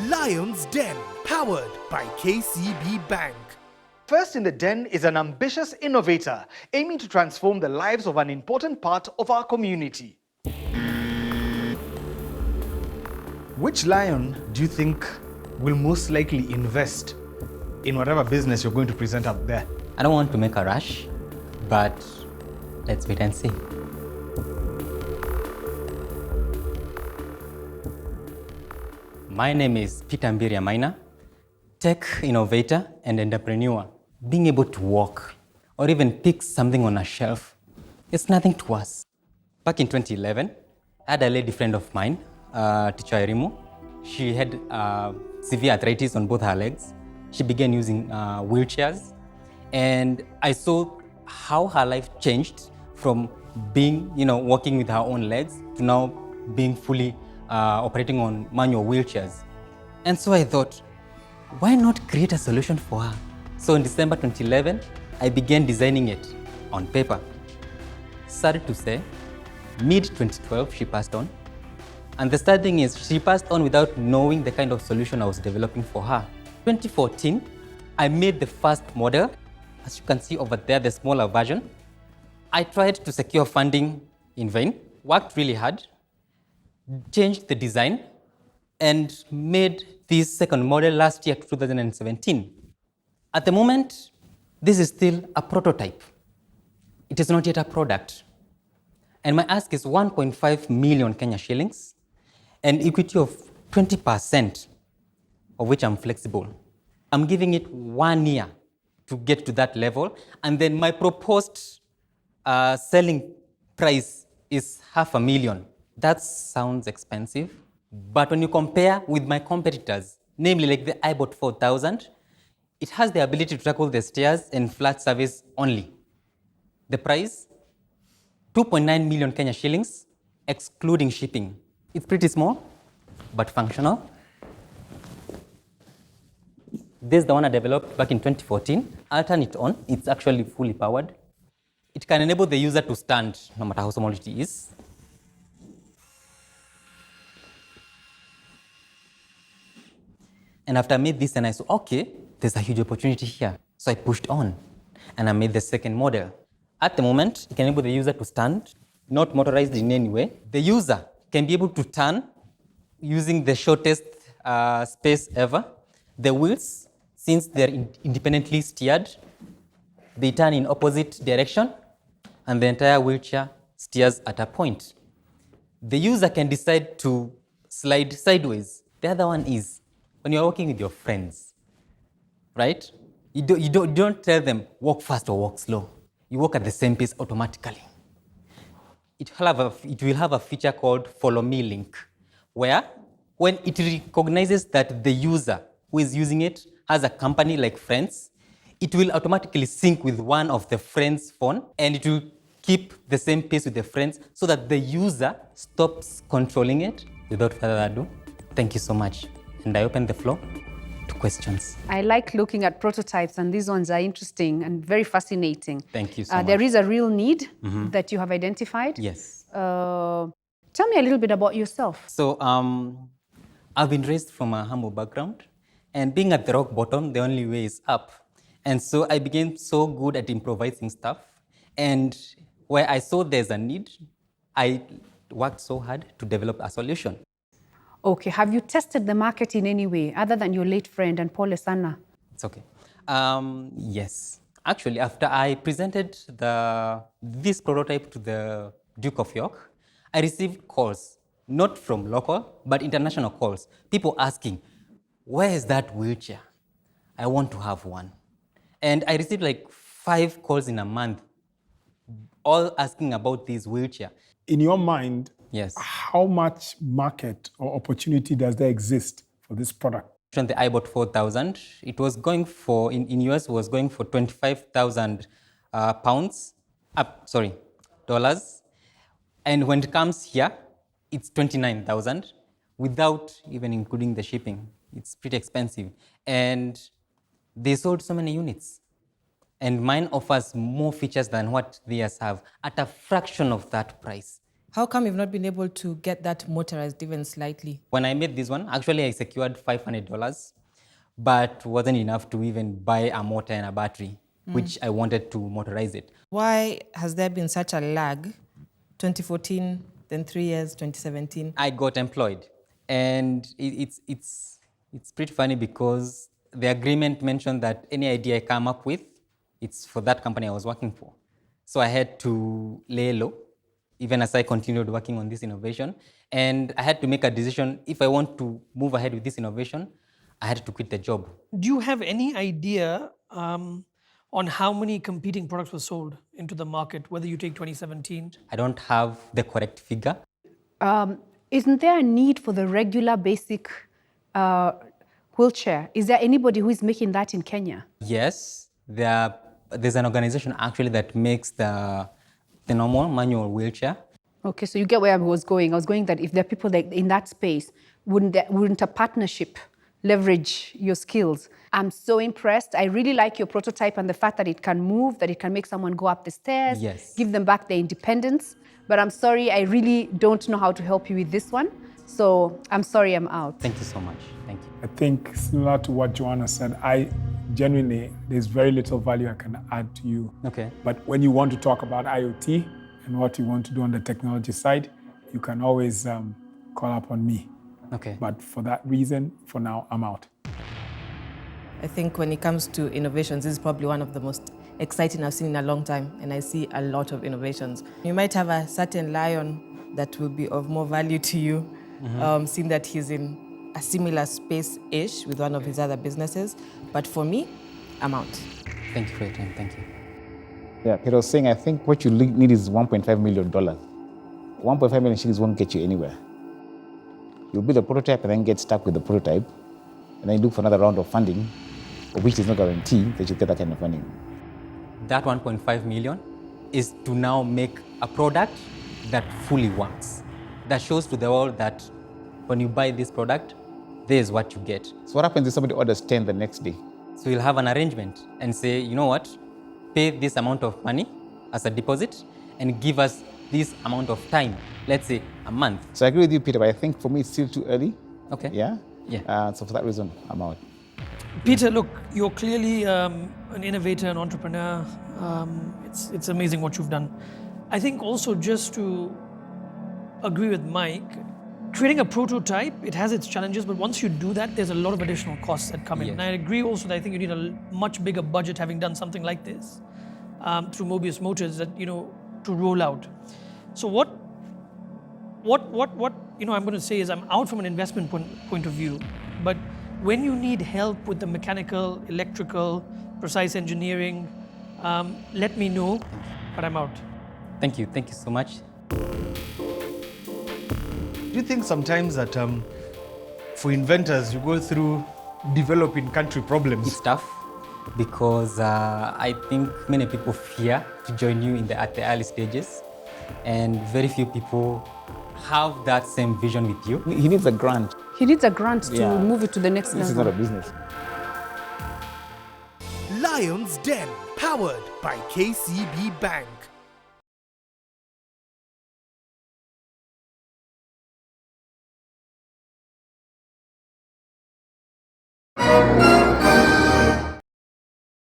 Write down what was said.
Lions Den, powered by KCB Bank. First in the Den is an ambitious innovator aiming to transform the lives of an important part of our community. Which lion do you think will most likely invest in whatever business you're going to present up there? I don't want to make a rush, but let's wait and see. My name is Peter Mbiria Maina, tech innovator and entrepreneur. Being able to walk or even pick something on a shelf, it's nothing to us. Back in 2011, I had a lady friend of mine, teacher Irimu. She had severe arthritis on both her legs. She began using wheelchairs, and I saw how her life changed from being, walking with her own legs to now being fully operating on manual wheelchairs. And so I thought, why not create a solution for her? So in December 2011, I began designing it on paper. Sad to say, mid-2012, she passed on. And the sad thing is, she passed on without knowing the kind of solution I was developing for her. 2014, I made the first model. As you can see over there, the smaller version. I tried to secure funding in vain, worked really hard, changed the design, and made this second model last year, 2017. At the moment, this is still a prototype. It is not yet a product. And my ask is 1.5 million Kenya shillings, an equity of 20%, of which I'm flexible. I'm giving it 1 year to get to that level, and then my proposed selling price is 500,000. That sounds expensive, but when you compare with my competitors, namely like the iBot 4000, it has the ability to tackle the stairs and flat surface only. The price, 2.9 million Kenya shillings, excluding shipping. It's pretty small, but functional. This is the one I developed back in 2014. I'll turn it on. It's actually fully powered. It can enable the user to stand, no matter how small it is. And after I made this, and I saw, okay, there's a huge opportunity here. So I pushed on, and I made the second model. At the moment, it can enable the user to stand, not motorized in any way. The user can be able to turn using the shortest space ever. The wheels, since they're independently steered, they turn in opposite direction, and the entire wheelchair steers at a point. The user can decide to slide sideways. The other one is, when you're walking with your friends, right? You don't tell them, walk fast or walk slow. You walk at the same pace automatically. It will have a feature called Follow Me Link, where when it recognizes that the user who is using it has a company like Friends, it will automatically sync with one of the friends' phone, and it will keep the same pace with the friends so that the user stops controlling it. Without further ado, thank you so much. And I open the floor to questions. I like looking at prototypes, and these ones are interesting and very fascinating. Thank you so much. There is a real need that you have identified. Yes. Tell me a little bit about yourself. So I've been raised from a humble background, and being at the rock bottom, the only way is up. And so I became so good at improvising stuff. And where I saw there's a need, I worked so hard to develop a solution. Okay, have you tested the market in any way other than your late friend and Paul Esana? It's okay. Yes. Actually, after I presented this prototype to the Duke of York, I received calls, not from local, but international calls. People asking, where is that wheelchair? I want to have one. And I received like 5 calls in a month, all asking about this wheelchair. In your mind, yes, how much market or opportunity does there exist for this product? On the iBot 4000, it was going for, in US, was going for 25,000 dollars. And when it comes here, it's 29,000 without even including the shipping. It's pretty expensive. And they sold so many units. And mine offers more features than what theirs have at a fraction of that price. How come you've not been able to get that motorized even slightly? When I made this one, actually I secured $500, but wasn't enough to even buy a motor and a battery, which I wanted to motorize it. Why has there been such a lag? 2014, then 3 years, 2017. I got employed, and it's pretty funny because the agreement mentioned that any idea I come up with, it's for that company I was working for. So I had to lay low, even as I continued working on this innovation. And I had to make a decision. If I want to move ahead with this innovation, I had to quit the job. Do you have any idea on how many competing products were sold into the market, whether you take 2017? I don't have the correct figure. Isn't there a need for the regular basic wheelchair? Is there anybody who is making that in Kenya? Yes, there's an organization actually that makes the normal manual wheelchair. Okay, so you get where I was going. I was going that if there are people that in that space, wouldn't a partnership leverage your skills? I'm so impressed. I really like your prototype and the fact that it can move, that it can make someone go up the stairs, Yes. give them back their independence. But I'm sorry, I really don't know how to help you with this one. So I'm sorry, I'm out. Thank you so much. Thank you. I think similar to what Joanna said, genuinely, there's very little value I can add to you. Okay. But when you want to talk about IoT and what you want to do on the technology side, you can always call up on me. Okay. But for that reason, for now, I'm out. I think when it comes to innovations, this is probably one of the most exciting I've seen in a long time, and I see a lot of innovations. You might have a certain lion that will be of more value to you, seeing that he's in a similar space-ish with one of his other businesses. But for me, I'm out. Thank you for your time. Thank you. Yeah, Peter was saying, I think what you need is $1.5 million. 1.5 million shillings won't get you anywhere. You'll build a prototype and then get stuck with the prototype, and then you look for another round of funding, which is no guarantee that you'll get that kind of funding. That 1.5 million is to now make a product that fully works, that shows to the world that when you buy this product, there's what you get. So what happens if somebody orders 10 the next day? So you'll have an arrangement and say, you know what, pay this amount of money as a deposit and give us this amount of time, let's say a month. So I agree with you, Peter, but I think for me it's still too early. Okay. Yeah? Yeah. So for that reason, I'm out. Peter, look, you're clearly an innovator, an entrepreneur. It's amazing what you've done. I think also just to agree with Mike, creating a prototype, it has its challenges, but once you do that, there's a lot of additional costs that come in. Yes. And I agree also that I think you need a much bigger budget, having done something like this through Mobius Motors, that to roll out. So what I'm going to say is I'm out from an investment point of view, but when you need help with the mechanical, electrical, precise engineering, let me know, but I'm out. Thank you so much. Do you think sometimes that for inventors, you go through developing country problems? It's tough because I think many people fear to join you at the early stages, and very few people have that same vision with you. He needs a grant. He needs a grant to Yeah. move it to the next This is level. not a business. Lions Den, powered by KCB Bank.